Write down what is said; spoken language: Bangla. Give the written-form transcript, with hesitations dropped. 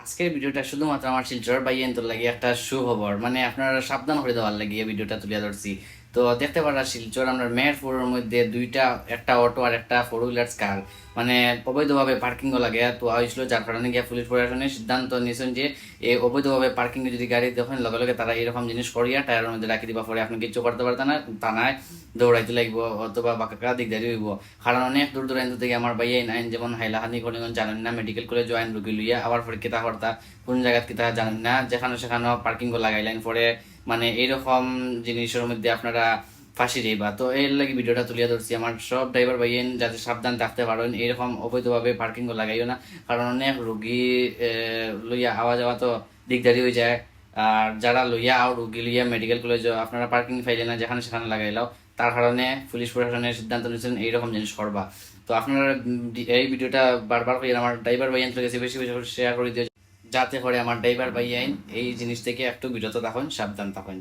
আজকের ভিডিওটা শুধুমাত্র আমার শিলচর বাইয়েন্তর লাগে একটা সুখবর, মানে আপনারা সাবধান করে দেওয়ার লাগে এই ভিডিওটা তুলে ধরছি। তো দেখতে পারা শিলচর আমরা মেহেরপুরের মধ্যে দুইটা, একটা অটো আর একটা ফোর হুইলার কার মানে অবৈধভাবে পার্কিং লাগে তো হয়েছিল, যার কারণে গিয়ে পুলিশ প্রশাসনের সিদ্ধান্ত নিয়েছেন যে এই অবৈধভাবে পার্কিং যদি গাড়ি দেখেন লগে লগে তারা এরকম জিনিস করিয়া টায়ারের মধ্যে রাখি দিবা, পরে আপনি কিছু করতে পারতেন না, থানায় দৌড়াইতে লাগব অথবা বাঁকা দিক দাঁড়িয়ে হইব। কারণ অনেক দূর দূরান্ত থেকে আমার ভাইয়াই নাইন, যেমন হাইলাহানি করিগঞ্জ জানেন না, মেডিকেল কলেজ জয়েন রুগী লইয়া আবার পরে কিতা কর্তা কোন জায়গা কিতা জানেন না, যেখানে সেখানে পার্কিং লাগাইলেন পরে মানে এইরকম জিনিসের মধ্যে আপনারা ফাঁসি যাইবা। তো এর লাগে ভিডিওটা তুলিয়া ধরছি আমার সব ড্রাইভার ভাইয়েন যাতে সাবধান থাকতে পারেন, এরকম অবৈধভাবে পার্কিং লাগাইও না। কারণ অনেক রুগী লইয়া আওয়া যাওয়া তো দিকদারি হয়ে যায়। আর যারা লইয়া আর রুগী লইয়া মেডিকেল কলেজ আপনারা পার্কিং ফাইলে না যেখানে সেখানে লাগাইলাও, তার কারণে পুলিশ প্রশাসনের সিদ্ধান্ত নিয়েছেন এইরকম জিনিস করবা। তো আপনারা এই ভিডিওটা বারবার করে আমার ড্রাইভার ভাইয়ান কাছে বেশি বেশি শেয়ার করে দিও, যাতে করে আমার ড্রাইভার ভাইয়াইন এই জিনিস থেকে একটু বিরত থাকুন, সাবধান থাকুন।